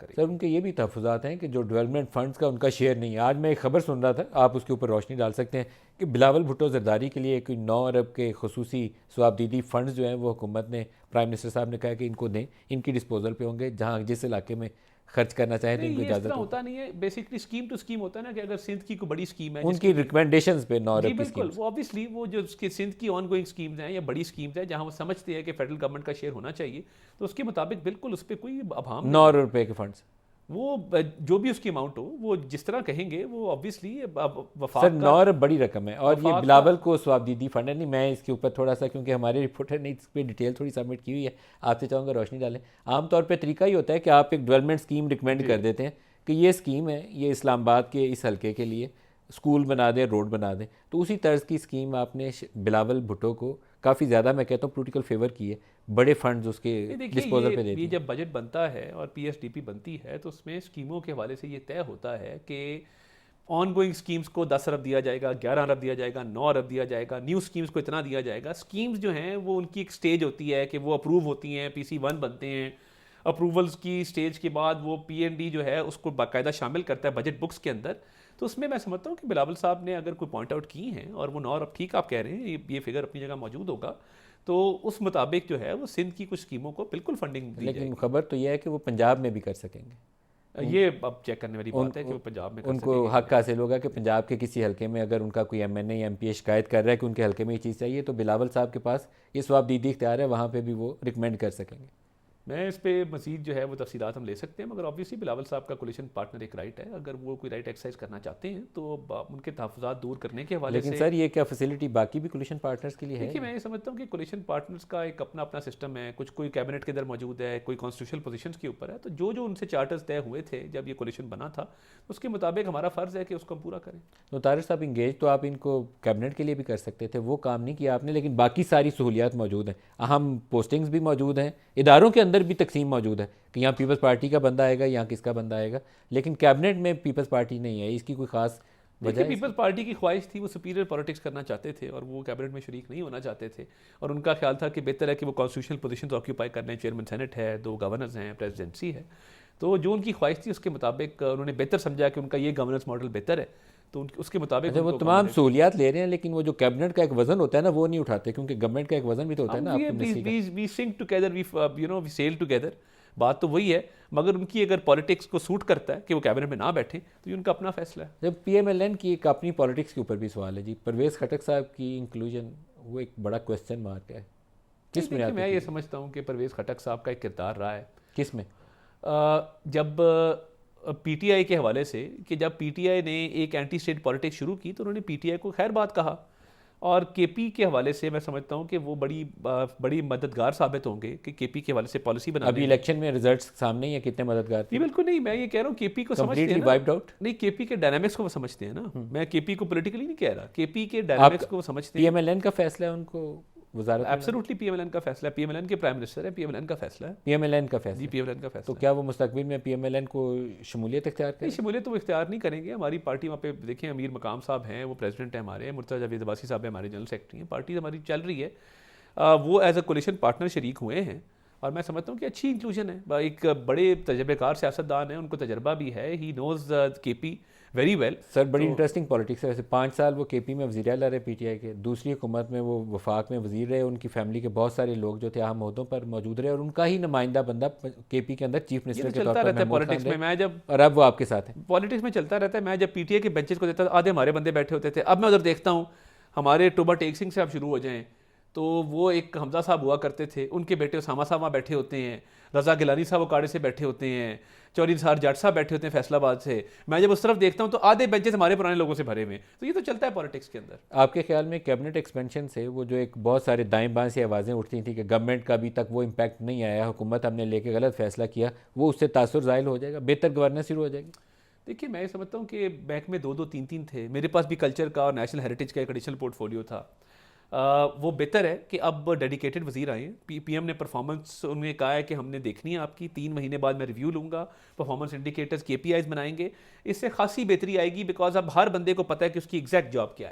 करेगी। सर उनके ये भी तहफ़्फ़ुज़ात हैं कि जो डेवलपमेंट फ़ंड्स का उनका शेयर नहीं है। आज मैं एक ख़बर सुन रहा था, आप उसके ऊपर रोशनी डाल सकते हैं कि बिलावल भुट्टो ज़रदारी के लिए कोई 9 अरब के खुसूसी स्वाबदीदी फ़ंड्स जो हैं वो हुकूमत ने, प्राइम मिनिस्टर साहब ने कहा कि इनको दें, इनकी डिस्पोजल पे होंगे, जहाँ जिस इलाके में खर्च करना चाहें तो नहीं, इनको ये इस इजाज़त तरह होगी। होता नहीं है। बेसिकली स्कीम टू स्कीम होता है ना, कि अगर सिंध की कोई बड़ी स्कीम है जिसकी उनकी रिकमेंडेशंस पे 9 जी अरब की बिल्कुल, स्कीम्स। वो ऑब्वियसली वो जो उसके सिंध की ऑन गोइंग स्कीम्स हैं या बड़ी स्कीम्स हैं जहाँ वो समझते हैं कि फेडरल गवर्नमेंट का शेयर होना चाहिए, तो उसके मुताबिक बिल्कुल उस पर कोई अभाम 9 नहीं है। अरब रुपए के फंड्स। वो जो भी उसकी अमाउंट हो, वो जिस तरह कहेंगे वो ऑब्वियसली सर वफाक 9 का अरब बड़ी रकम है, और ये वफाक का बिलावल को स्वाबदीदी फंड है। नहीं, मैं इसके ऊपर थोड़ा सा, क्योंकि हमारे रिपोर्टर ने इस पर डिटेल थोड़ी सबमिट की हुई है, आपसे चाहूँगा रोशनी डालें। आमतौर पर तरीका ही होता है कि आप एक डेवलपमेंट स्कीम रिकमेंड जी कर देते हैं कि ये स्कीम है, ये इस्लामाबाद के इस हल्के के लिए स्कूल बना दें, रोड बना दें। तो उसी तर्ज की स्कीम आपने बिलावल भुट्टो को काफ़ी ज़्यादा, मैं कहता हूँ, पोलिटिकल फेवर की है, बड़े फंड्स उसके ये देखिए, डिस्पोजल पे दे ये दिए। जब बजट बनता है और पीएसडीपी बनती है तो उसमें स्कीमों के हवाले से ये तय होता है कि ऑन गोइंग स्कीम्स को 10 अरब दिया जाएगा, 11 अरब दिया जाएगा, 9 अरब दिया जाएगा, न्यू स्कीम्स को इतना दिया जाएगा। स्कीम्स जो हैं वो उनकी एक स्टेज होती है कि वो अप्रूव होती हैं, PC1 बनते हैं। अप्रूवल्स की स्टेज के बाद वो PND जो है उसको बाकायदा शामिल करता है बजट बुक्स के अंदर। तो उसमें मैं समझता हूँ कि बिलावल साहब ने अगर कोई पॉइंट आउट की हैं और वो 9 अरब, ठीक आप कह रहे हैं, ये फिगर अपनी जगह मौजूद होगा, तो उस मुताबिक जो है वो सिंध की कुछ स्कीमों को बिल्कुल फंडिंग दी लेकिन जाएगी। खबर तो यह है कि वो पंजाब में भी कर सकेंगे। ये अब चेक करने वाली उन, बात है कि वो पंजाब में कर उनको सकेंगे कि हक नहीं। हासिल होगा कि पंजाब के किसी हलके में अगर उनका कोई MNA या MPA शिकायत कर रहा है कि उनके हलके में ये चीज़ चाहिए, तो बिलावल साहब के पास ये स्वाबदीदी इख्तियार है, वहाँ पे भी वो रिकमेंड कर सकेंगे। मैं इस पे मजीद जो है वो तफसीलात हम ले सकते हैं, मगर ऑब्वियसली बिलावल साहब का कोलिशन पार्टनर एक राइट है, अगर वो कोई राइट एक्सरसाइज करना चाहते हैं तो उनके तहफ़्फ़ुज़ात दूर करने के हवाले लेकिन से। सर ये क्या फैसिलिटी बाकी भी कोलिशन पार्टनर्स के लिए है? देखिए, मैं ये समझता हूँ कि कोलिशन पार्टनर्स का एक अपना अपना सिस्टम है। कुछ कोई कैबिनेट के अंदर मौजूद है, कोई कॉन्स्टिट्यूशनल पोजीशंस के ऊपर है, तो जो जो उनसे चार्टर्स तय हुए थे जब ये कोलिशन बना था, उसके मुताबिक हमारा फ़र्ज़ है कि उसको हम पूरा करें। तो तारिक साहब, इंगेज तो आप इनको कैबिनेट के लिए भी कर सकते थे, वो काम नहीं किया आपने, लेकिन बाकी सारी सहूलियात मौजूद हैं, अहम पोस्टिंग्स भी मौजूद हैं, इदारों के अंदर भी तकसीम मौजूद है कि यहाँ पीपल्स पार्टी का बंदा आएगा, यहाँ किसका बंदा आएगा, लेकिन कैबिनेट में पीपल्स पार्टी नहीं है। इसकी कोई ख़ास वजह देखिए, है इसकी? पीपल्स पार्टी की ख्वाहिश थी, वो सुपीरियर पॉलिटिक्स करना चाहते थे और वो कैबिनेट में शरीक नहीं होना चाहते थे, और उनका ख्याल था कि बेहतर है कि वो कॉन्स्टिट्यूशनल पोजीशंस ऑक्यूपाई कर लें। चेयरमैन सेनेट है, 2 गवर्नर्स हैं, प्रेसिडेंसी है। तो जो उनकी ख्वाहिश थी उसके मुताबिक उन्होंने बेहतर समझा कि उनका ये गवर्नेंस मॉडल बेहतर है, तो उसके मुताबिक अच्छा, वो उनको तमाम अकोमोडेट। सहूलियात ले रहे हैं, लेकिन वो जो कैबिनेट का एक वजन होता है ना, वो नहीं उठाते, क्योंकि गवर्नमेंट का एक वजन भी तो होता है हम ना आपकी मिनिस्ट्री का। We sing together, we sell together, बात तो वही है। मगर उनकी अगर पॉलिटिक्स को सूट करता है कि वो कैबिनेट में ना बैठे, तो ये उनका अपना फैसला है। जब PMLN की एक अपनी पॉलिटिक्स के ऊपर भी सवाल है जी, परवेज़ खटक साहब की इंक्लूजन, वो एक बड़ा क्वेश्चन मार्क है, नहीं, किस देखिए, बुनियाद पे मैं की ये गई? समझता हूँ कि परवेज़ खटक साहब का एक किरदार रहा है। किस में? जब PTI के हवाले से, कि जब PTI ने एक एंटी स्टेट पॉलिटिक्स शुरू की तो उन्होंने PTI को खैर बात कहा, और KP के हवाले से मैं समझता हूँ कि वो बड़ी मददगार साबित होंगे कि KP के हवाले से पॉलिसी बनाने अभी में। इलेक्शन में रिजल्ट्स सामने ही है, कितने मददगार ये थे? बिल्कुल नहीं, मैं ये कह रहा हूँ KP को समझते हैं कंप्लीटली ना। Wiped out. नहीं, KP के डायनामिक्स को वो समझते हैं ना। मैं KP को पॉलिटिकली नहीं कह रहा, KP के डायनामिक्स को वो समझते हैं। PMLN का फैसला है उनको वजारत में? एब्सोल्युटली PMLN का फैसला है, PMLN के प्राइम मिनिस्टर है, PMLN का फैसला है। PMLN का जी, फैसला। PMLN का तो फैसला है। क्या वो मुस्तकबिल में PMLN को शमूलियत इख्तियार नहीं, करें? शमूलियत तो वो इख्तियार नहीं करेंगे। हमारी पार्टी वहाँ पे देखें, अमीर मकाम साहब हैं, वो प्रेसिडेंट हैं हमारे, मुर्तज़ा जावेद अब्बासी साहब हैं हमारे जनरल सेक्रेटरी हैं, पार्टी हमारी चल रही है। वो एज अ कोलिशन पार्टनर शरीक हुए हैं, और मैं समझता हूँ कि अच्छी इंक्लूजन है। एक बड़े तजर्बेकार सियासतदान है, उनको तजर्बा भी है, he knows KP very well. Sir बड़ी तो इंटरेस्टिंग पॉलिटिक्स है वैसे। 5 साल वो KP में वज़ीर आला रहे PTI के, दूसरी हुकूमत में वो वफाक में वज़ीर रहे, उनकी फैमिली के बहुत सारे लोग जो थे अहम ओहदों पर मौजूद रहे, और उनका ही नुमाइंदा बंदा KP के अंदर चीफ ये मिनिस्टर तो के तौर चलता पर रहता है महमूद खान पॉलिटिक्स में। रहे, मैं जब और अब वो आपके साथ हैं। पॉलिटिक्स में चलता रहता है, मैं जब PTI के बेंचेस को देता था, आधे हमारे बंदे बैठे होते थे। अब मैं उधर देखता हूँ, हमारे टोबा टेक सिंह से आप शुरू हो जाएं तो वो एक हमजा साहब हुआ करते थे, उनके बेटे उसामा साहब वहाँ बैठे होते हैं, रज़ा गिलानी साहब उकाड़े से बैठे होते हैं, चौधरी निसार जट साहब बैठे होते हैं फैसलाबाद से। मैं जब उस तरफ देखता हूँ तो आधे बेंचेस हमारे पुराने लोगों से भरे हुए हैं। तो ये तो चलता है पॉलिटिक्स के अंदर। आपके ख्याल में कैबिनेट एक्सपेंशन से वो जो एक बहुत सारे दाएं बाएं से आवाज़ें उठती थी कि गवर्नमेंट का अभी तक वो इम्पैक्ट नहीं आया, हुकूमत हमने लेके गलत फैसला किया, वो उससे तासुर ज़ाहिल हो जाएगा, बेहतर गवर्नेंस शुरू हो जाएगी? देखिए, मैं समझता हूँ कि बैंक में 2-2 3-3 थे, मेरे पास भी कल्चर का और नेशनल हेरिटेज का एक एडिशनल पोर्टफोलियो था। वो बेहतर है कि अब डेडिकेटेड वजीर आए। PM ने परफॉर्मेंस, उन्होंने कहा है कि हमने देखनी है आपकी, 3 महीने बाद मैं रिव्यू लूँगा, परफॉर्मेंस इंडिकेटर्स KPIs बनाएंगे, इससे खासी बेहतरी आएगी, बिकॉज अब हर बंदे को पता है कि उसकी एग्जैक्ट जॉब क्या है।